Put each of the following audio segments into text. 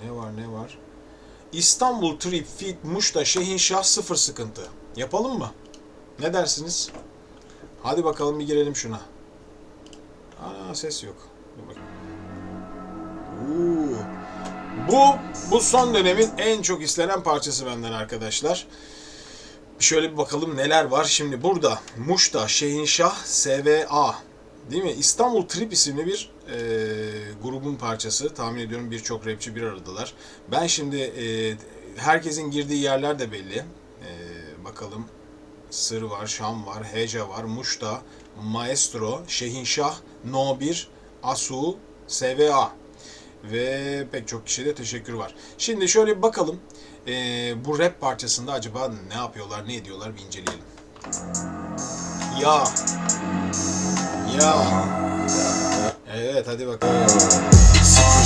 Ne var? İstanbul Trip Fit Muş'ta Şehinşah sıfır sıkıntı. Yapalım mı? Ne dersiniz? Hadi bakalım bir girelim şuna. Aa, ses yok. Bu son dönemin en çok istenen parçası benden arkadaşlar. Şöyle bir bakalım neler var. Şimdi burada Muş'ta Şehinşah SVA, değil mi? İstanbul Trip isimli bir grubun parçası. Tahmin ediyorum birçok rapçi bir aradalar. Ben şimdi herkesin girdiği yerler de belli. Bakalım. Sır var, Şam var, Heca var, Muş'ta, Maestro, Şehinşah, No 1, Asu, SVA ve pek çok kişiye de teşekkür var. Şimdi şöyle bir bakalım. Bu rap parçasında acaba ne yapıyorlar, ne ediyorlar bir inceleyelim. Ya. Evet, hadi bakalım. Sıfır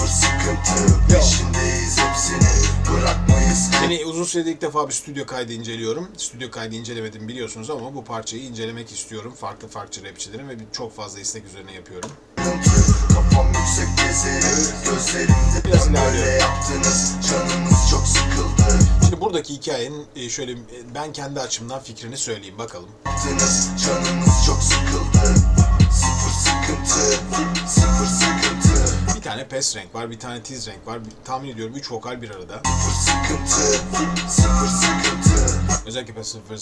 sıkıntı, peşindeyiz hepsini, bırakmayız. Yine uzun süredir ilk defa bir stüdyo kaydı inceliyorum. Stüdyo kaydı incelemedim biliyorsunuz ama bu parçayı incelemek istiyorum. Farklı rapçilerin ve çok fazla istek üzerine yapıyorum. Kafam yüksek gezerim, gözlerimde biraz böyle ilerliyorum. yaptınız, canınız çok sıkıldı. Şimdi buradaki hikayenin şöyle ben kendi açımdan fikrini söyleyeyim bakalım. Yaptınız, canınız çok sıkıldı. Sıfır sıkıntı. Bir tane pes renk var, bir tane tiz renk var. Tahmin ediyorum 3 vokal bir arada. Sıfır sıkıntı. Özellikle sıfır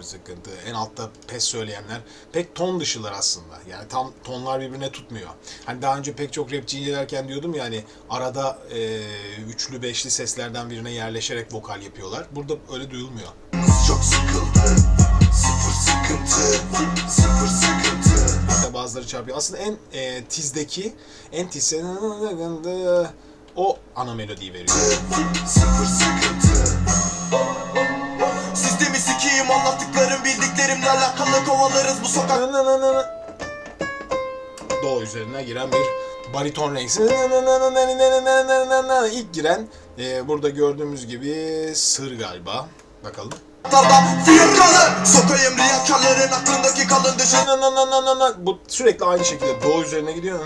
sıkıntı. En altta pes söyleyenler pek ton dışılar aslında. Yani tam tonlar birbirine tutmuyor. Hani daha önce pek çok rapçi incelerken diyordum ya hani arada üçlü beşli seslerden birine yerleşerek vokal yapıyorlar. Burada öyle duyulmuyor. Çok sıkıldı. Sıfır sıkıntı. İşte bazıları çarpıyor. Aslında en tizdeki, en tiz o ana melodiyi veriyor. Sıfır sıkıntı. Sistemi sikiyim, anlattıklarım bildiklerimle alakalı kovalarız bu sokak. Do üzerine giren bir bariton renk. İlk giren burada gördüğümüz gibi Sır galiba. Bakalım. Fiyakalı sokayım riyakarların aklındaki kalın düşün. Bu sürekli aynı şekilde do üzerine gidiyor.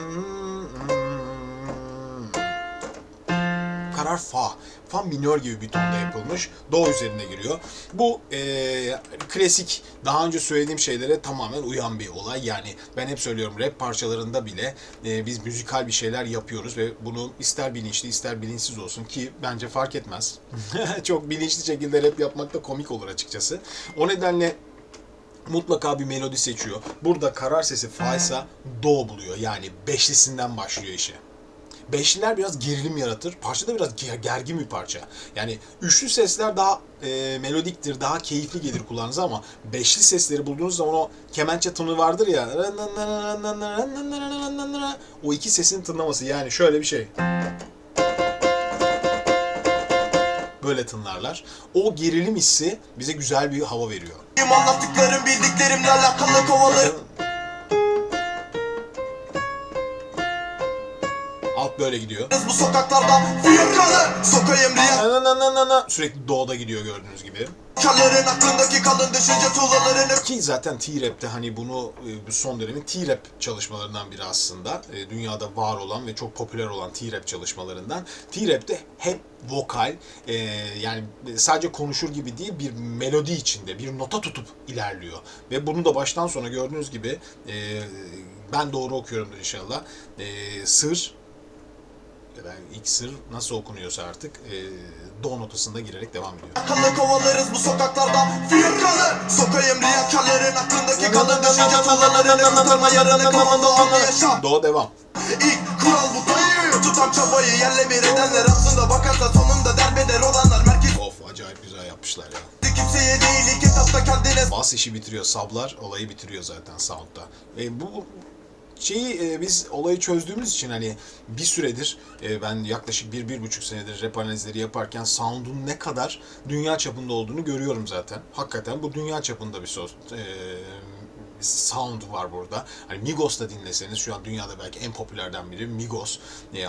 Karar fa. Fa minör gibi bir tonda yapılmış. Do üzerine giriyor. Bu klasik, daha önce söylediğim şeylere tamamen uyan bir olay. Yani ben hep söylüyorum, rap parçalarında bile biz müzikal bir şeyler yapıyoruz ve bunu ister bilinçli ister bilinçsiz olsun ki bence fark etmez. Çok bilinçli şekilde rap yapmak da komik olur açıkçası. O nedenle mutlaka bir melodi seçiyor. Burada karar sesi fa ise do buluyor. Yani beşlisinden başlıyor işe. Beşliler biraz gerilim yaratır. Parça da biraz gergin bir parça. Yani üçlü sesler daha melodiktir, daha keyifli gelir kulağınıza ama beşli sesleri bulduğunuz zaman o kemençe tını vardır ya. O iki sesin tınlaması, yani şöyle bir şey. Böyle tınlarlar. O gerilim hissi bize güzel bir hava veriyor. Anlattıklarım bildiklerimle alakalı kovalarım. Alt böyle gidiyor. Bu sokaklarda fiyakalı sokayım riyakarların Sürekli do'da gidiyor gördüğünüz gibi. aklındaki kalın düşünce tuğlalarını. Ki zaten T-Rap'te hani bunu bu son dönemin T-Rap çalışmalarından biri aslında. Dünyada var olan ve çok popüler olan T-Rap çalışmalarından. T-Rap'te hep vokal, yani sadece konuşur gibi değil, bir melodi içinde bir nota tutup ilerliyor. Ve bunu da baştan sona gördüğünüz gibi ben doğru okuyorumdur inşallah. Sır ya da ilk sır nasıl okunuyorsa artık do notasında girerek devam ediyor. Akıllı kovalarız bu sokaklarda fiyakalı sokayım riyakarların aklındaki kalın düşünce tuğlalarını kurtarma yarını kafamda anla yaşa. Do devam. İlk kural bu dayı tutan çabayı yerle bir edenler aslında bakarsa sonunda derbeder olanlar merkez. Of, acayip güzel yapmışlar ya. Kimseye değil ilk etapta kendine. Bas işi bitiriyor, sablar olayı bitiriyor zaten sound'da. Bu biz olayı çözdüğümüz için hani bir süredir ben yaklaşık 1-1,5 senedir rap analizleri yaparken sound'un ne kadar dünya çapında olduğunu görüyorum zaten. Hakikaten bu dünya çapında bir sound var burada. Hani Migos'ta dinleseniz şu an dünyada belki en popülerden biri Migos.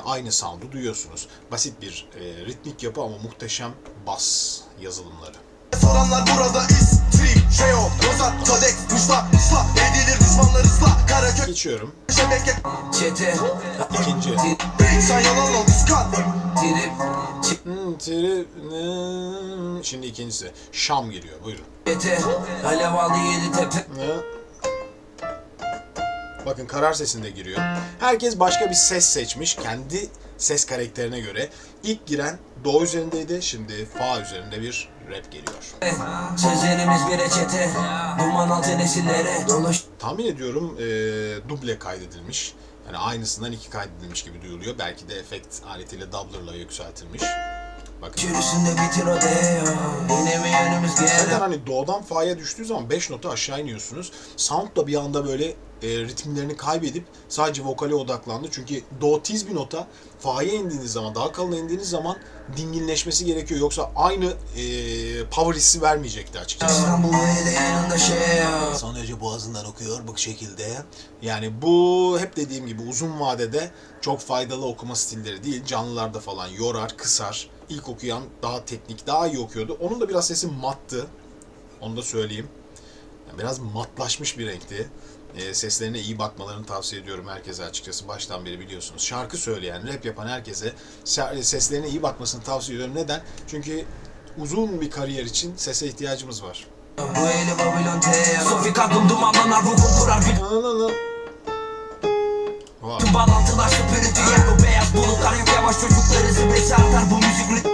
Aynı sound'u duyuyorsunuz. Basit bir ritmik yapı ama muhteşem bas yazılımları. Soranlar burada istri Jeo, Rozat, Codex, Musta, Isla edilir düşmanlar ısla Karaköy Geçiyorum. Şebeke Çete İkinci. Sen yalan ol kıskan Trip Şimdi ikincisi. Şam geliyor. Buyurun. Çete Alev aldı 7 tepe Ne? Bakın karar sesinde giriyor. Herkes başka bir ses seçmiş. Kendi ses karakterine göre. İlk giren Do üzerindeydi. Şimdi Fa üzerinde bir rap geliyor. Sözlerimiz bir reçete Duman altı nesillere dolaş Tahmin ediyorum duble kaydedilmiş. Yani aynısından iki kaydedilmiş gibi duyuluyor. Belki de efekt aletiyle doubler'la yükseltilmiş. Bakın. Çürüsünde bitir o deyo Yine mi yönümüz Zaten geri hani Do'dan Fa'ya düştüğü zaman 5 nota aşağı iniyorsunuz. Sound da bir anda böyle ritimlerini kaybedip sadece vokale odaklandı. Çünkü Do tiz bir nota. Fa'ya indiğiniz zaman, daha kalın indiğiniz zaman dinginleşmesi gerekiyor. Yoksa aynı power hissi vermeyecekti açıkçası. İstanbul öyle yanında şey ya Son derece boğazından okuyor bu şekilde. Yani bu hep dediğim gibi uzun vadede çok faydalı okuma stilleri değil. Canlılarda falan yorar, kısar. İlk okuyan daha teknik, daha iyi okuyordu. Onun da biraz sesi mattı. Onu da söyleyeyim. Yani biraz matlaşmış bir renkti. Seslerine iyi bakmalarını tavsiye ediyorum herkese açıkçası. Baştan beri biliyorsunuz. Şarkı söyleyen, rap yapan herkese seslerine iyi bakmasını tavsiye ediyorum. Neden? Çünkü uzun bir kariyer için sese ihtiyacımız var. Bu eli Babylon teyo Sofik aklım dumanlanar ruhum kurar bir Wow. Bağlantılar süpürüntü yer bu beyaz bulutlar yok yavaş çocukları zıbresi artar bu müzik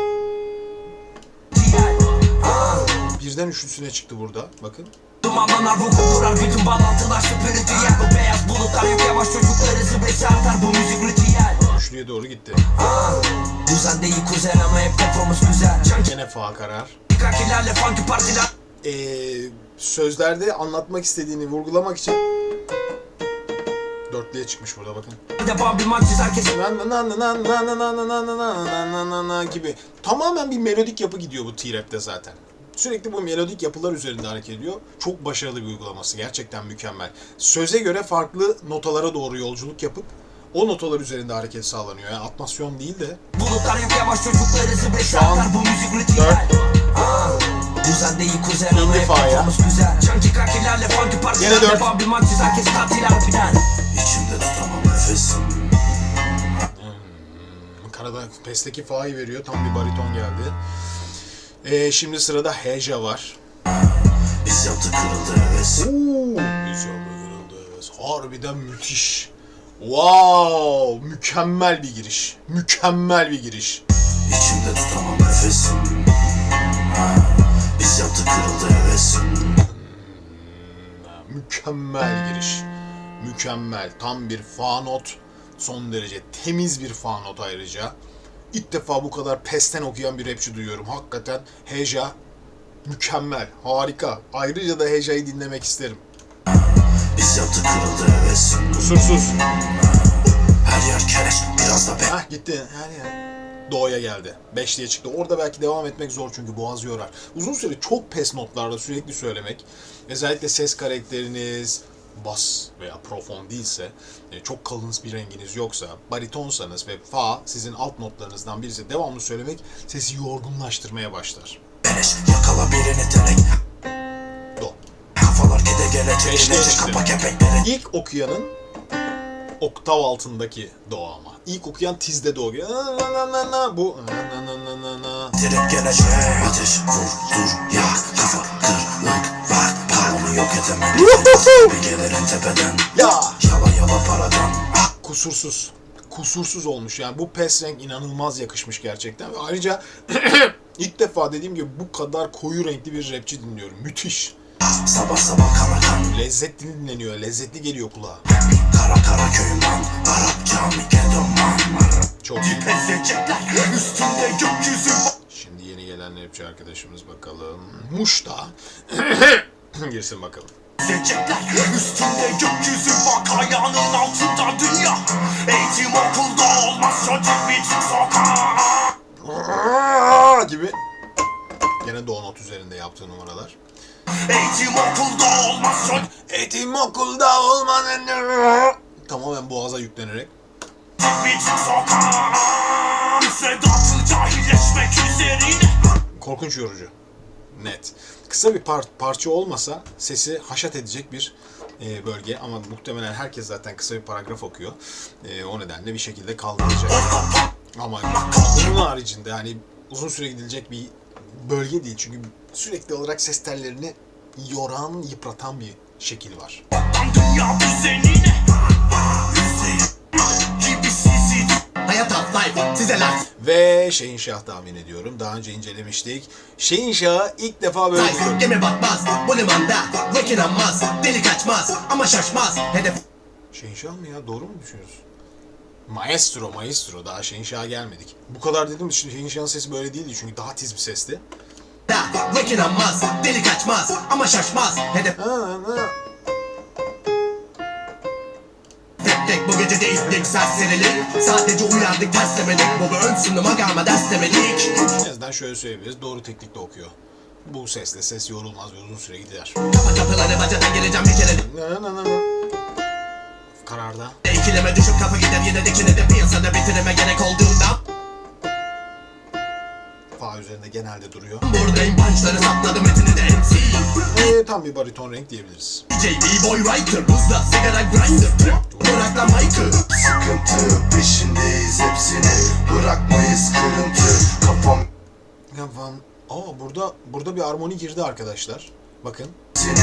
Birden üçlüsüne çıktı burada. Bakın. Dumanlanar ruhum kurar bütün bağlantılar süpürüntü yer bu beyaz bulutlar yok yavaş çocukları zıbresi artar bu müzik ritüel Üçlüye doğru gitti. Düzen değil kuzen ama hep kafamız güzel Gene fa karar. Kakilerle funky partiler Sözlerde anlatmak istediğini vurgulamak için dörtlüye çıkmış burada bakın. Devam bir maç çizer kesin gibi. Tamamen bir melodik yapı gidiyor bu T-Rap'te zaten. Sürekli bu melodik yapılar üzerinde hareket ediyor. Çok başarılı bir uygulaması. Gerçekten mükemmel. Söze göre farklı notalara doğru yolculuk yapıp o notalar üzerinde hareket sağlanıyor. Yani atmasyon değil de. Bulutlar yok yavaş çocukları zıbresi Şu an artar bu müzik ritüel Düzen değil kuzen ama İndi hep fa ya. kafamız güzel Çanki kakilerle funky partiler Yine dört. Devam bir maç çizer kesin tatil harbiden İçimde tutamam nefesim Kanada Pest'teki fa'yı veriyor. Tam bir bariton geldi. Şimdi sırada Heja var. Biz yaptık kırıldı heves Harbiden müthiş. Wow! Mükemmel bir giriş. Mükemmel bir giriş. İçimde tutamam nefesim Biz yaptık kırıldı hevesim Mükemmel giriş. Mükemmel. Tam bir fa not. Son derece temiz bir fa not ayrıca. İlk defa bu kadar pesten okuyan bir rapçi duyuyorum. Hakikaten Heja mükemmel. Harika. Ayrıca da Heja'yı dinlemek isterim. Biz yaptık kırıldı hevesim Kusursuz. Her yer keleş biraz da Hah gitti. Her yer. Doğu'ya geldi. 5 diye çıktı. Orada belki devam etmek zor çünkü boğaz yorar. Uzun süre çok pes notlarla sürekli söylemek, özellikle ses karakteriniz bas veya profon değilse, çok kalın bir renginiz yoksa, baritonsanız ve fa sizin alt notlarınızdan birisi devamlı söylemek sesi yorgunlaştırmaya başlar. keleş yakala birini telek Do. Kafalar gide gele Beşliğe çekilecek çıktı. kapa kepenkleri İlk okuyanın oktav altındaki do ama. İlk okuyan tizde do. Bu Direkt gelecek ateş vur dur yak kafa kırlık var paramı yok edemem Bir gelirim tepeden Ya! Yala paradan kusursuz. Kusursuz olmuş yani. Bu pes renk inanılmaz yakışmış gerçekten. Ve ayrıca ilk defa dediğim gibi bu kadar koyu renkli bir rapçi dinliyorum. Müthiş. Sabah sabah kara kan Lezzetli dinleniyor. Lezzetli geliyor kulağa. Kara köyümden Arap cami gedoman Çok iyi. Ezecekler üstünde gökyüzü Şimdi yeni gelen rapçi arkadaşımız bakalım. Muş'ta. Girsin bakalım. Ezecekler üstünde gökyüzü bak ayağının altında dünya Eğitim okulda olmaz çocuk bir çık sokağa Gibi. Gene do not üzerinde yaptığı numaralar. Eğitim okulda olmaz çocuk Eğitim okulda olmanın... Tamamen boğaza yüklenerek. bir çık sokağa Müfredatı cahilleşmek üzerine Korkunç yorucu. Net. Kısa bir parça olmasa sesi haşat edecek bir bölge ama muhtemelen herkes zaten kısa bir paragraf okuyor. O nedenle bir şekilde kaldıracak. Ama bunun haricinde hani uzun süre gidilecek bir bölge değil. Çünkü sürekli olarak ses tellerini yoran, yıpratan bir şekil var. Dünya düzenine Hayat life size life. Ve Şehinşah tahmin ediyorum. Daha önce incelemiştik. Şehinşah'ı ilk defa böyle Life gemi batmaz bu limanda. Ve inanmaz deli kaçmaz ama şaşmaz. Hedef Şehinşah mı ya? Doğru mu düşünüyoruz? Maestro. Daha Şehinşah'a gelmedik. Bu kadar dedim de Şehinşah'ın sesi böyle değildi çünkü daha tiz bir sesti. ve inanmaz deli kaçmaz ama şaşmaz. Hedef tek bu gece değiştik serserilik. Sadece uyardık terslemedik. Bu bir ön sunuma gelme derslemedik. En azından şöyle söyleyebiliriz. Doğru teknikle okuyor. Bu sesle ses yorulmaz ve uzun süre gider. Kapa kapıları bacadan gireceğim bir kere. Kararda. İkileme düşüp kafa gider yine dikine de piyasada bitirime gerek olduğunda. Fa üzerinde genelde duruyor. Buradayım punchları sapladım etini de MC. Tam bir bariton renk diyebiliriz. JB boy writer buzda sigara grinder. Bırak lan mic'ı. Sıkıntı peşindeyiz hepsini bırakmayız kırıntı kafam Burada bir armoni girdi arkadaşlar. Bakın. seni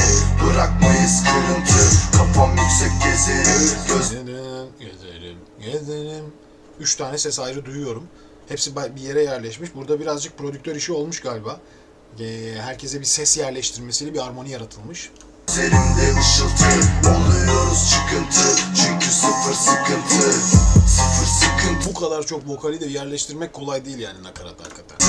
bırakmayız kırıntı kafam yüksek gezerim Gezerim. 3 tane ses ayrı duyuyorum. Hepsi bir yere yerleşmiş. Burada birazcık prodüktör işi olmuş galiba. Herkese bir ses yerleştirmesiyle bir armoni yaratılmış. Üzerimde ışıltı oluyoruz çıkıntı çünkü sıfır sıkıntı sıfır sıkıntı Bu kadar çok vokali de yerleştirmek kolay değil yani nakarat hakikaten.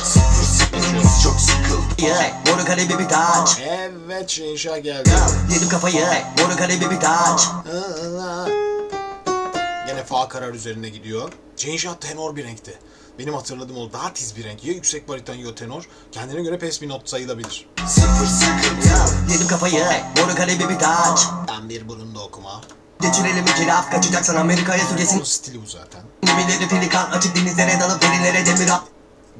sıfır sıkıntı çok sıkıldı. Boru kalebi bir taç. Evet Şehinşah geldi. Yedim kafayı. Boru kalebi bir taç. Gene fa karar üzerine gidiyor. Şehinşah tenor bir renkti. Benim hatırladığım o daha tiz bir renk. Ya yüksek bariton ya tenor. Kendine göre pes bir not sayılabilir. Sıfır sıkıntı Yedim kafayı. Boru kalebi bir taç. Ben bir burunda okuma. Geçirelim iki laf kaçacaksan Amerika'ya süresin. Bunun stili bu zaten. Gemileri pelikan açık denizlere dalıp derinlere demir at.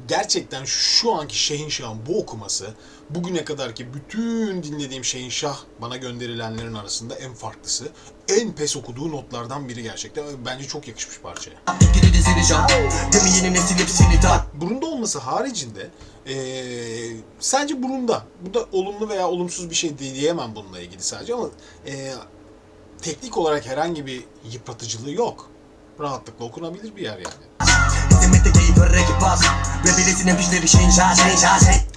Gerçekten şu anki Şehinşah'ın bu okuması bugüne kadarki bütün dinlediğim Şehinşah bana gönderilenlerin arasında en farklısı. En pes okuduğu notlardan biri gerçekten. Bence çok yakışmış parçaya. İkili dizini şah. Demi yeni nesil hepsini tak. Burunda olması haricinde sence burunda. Bu da olumlu veya olumsuz bir şey diyemem bununla ilgili sadece ama teknik olarak herhangi bir yıpratıcılığı yok. Rahatlıkla okunabilir bir yer yani. Hizmette keyif rakip bas. Ve biletin hemşleri Şehinşah.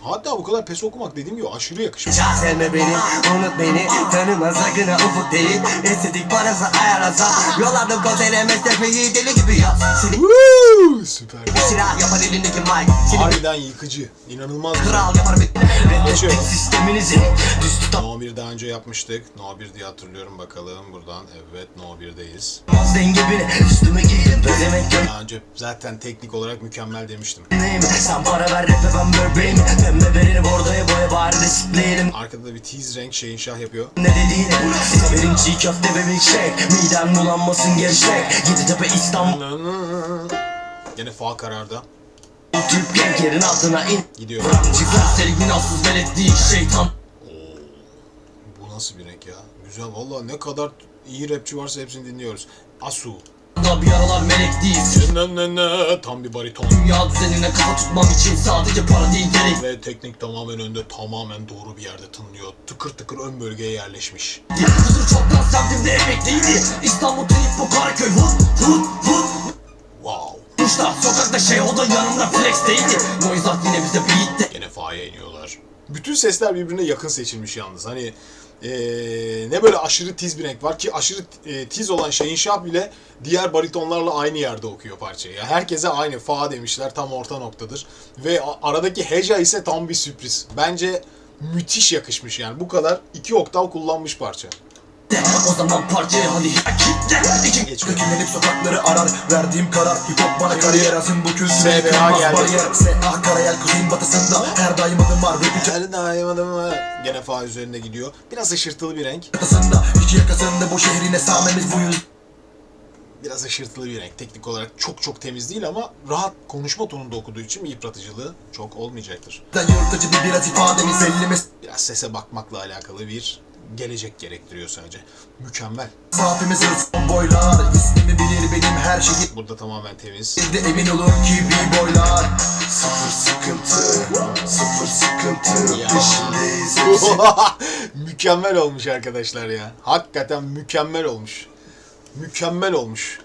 Hatta bu kadar pes okumak dediğim gibi aşırı yakışmış. Sevme beni, unut beni. Tanıma sakın ha ufuk değil. Estetik parası ayarlasa. Yollarda kozelemez tepeyi deli gibi yap. Seni Woo! Süper. bir silah yapar elindeki mic. Seni Harbiden yıkıcı. İnanılmaz. kral yapar bir Açıyor. sisteminizi. Düz tutamaz No 1 daha önce yapmıştık. No 1 diye hatırlıyorum bakalım buradan. Evet No 1'deyiz. dengibini. Üstüme giydim pezemek Daha önce zaten teknik olarak mükemmel demiştim. gömleğim. Sen para ver rap'e ben böbreğim. Pembe verini bordoya boya bari resikleyelim. Arkada bir tease renk Şehinşah yapıyor. Ne dediğini severim çiğ köfte ve milkshake. Midem bulanmasın gevşek. Yeditepe İstanbul Gene fa kararda. Türk genk yerin altına in. Gidiyor. Çıkar sevgin asıl velet değil şeytan. Bu nasıl bir renk ya? Güzel valla ne kadar iyi rapçi varsa hepsini dinliyoruz. Asu. Da bir aralar melek değil. Tam bir bariton. Dünya düzenine kafa tutmam için sadece para değil gerek. Ve teknik tamamen önde, tamamen doğru bir yerde tınlıyor. Tıkır tıkır ön bölgeye yerleşmiş. Huzur çoktan sevdim de emekliydi. İstanbul trip bu Karaköy hut. Wow. Kuşlar sokakta şey o da yanımda flex'teydi. Noizat yine bize beat'te. Gene fa'ya iniyorlar. Bütün sesler birbirine yakın seçilmiş yalnız. Hani ne böyle aşırı tiz bir renk var ki aşırı tiz olan Şehinşah bile diğer baritonlarla aynı yerde okuyor parçayı. Yani herkese aynı fa demişler, tam orta noktadır. Ve aradaki heca ise tam bir sürpriz. Bence müthiş yakışmış yani. Bu kadar 2 oktav kullanmış parça. O zaman parçayı hadi kitle. İki Geçiyor. Dökümlenip sokakları arar verdiğim karar hip hop bana kariyer yazın bu kültüre SBA yıkılmaz geldi. bariyer S.A. Karayel kuzeyin batısında her daim adım var rap'i Her daim var. Gene fa üzerinde gidiyor. Biraz ışırtılı bir renk. çatısında iki yakasında bu şehrin esamemiz bu yüz biraz aşırtılı bir renk. Teknik olarak çok temiz değil ama rahat konuşma tonunda okuduğu için yıpratıcılığı çok olmayacaktır. Yırtıcı bir biraz ifademiz belli Biraz sese bakmakla alakalı bir gelecek gerektiriyor sadece. Mükemmel. mesafemiz son boylar. İsmimi bilir benim her şeyi. Burada tamamen temiz. Bir de emin olun ki bir boylar. Sıfır sıkıntı Ya. peşindeyiz. Mükemmel olmuş arkadaşlar ya. Hakikaten mükemmel olmuş. Mükemmel olmuş.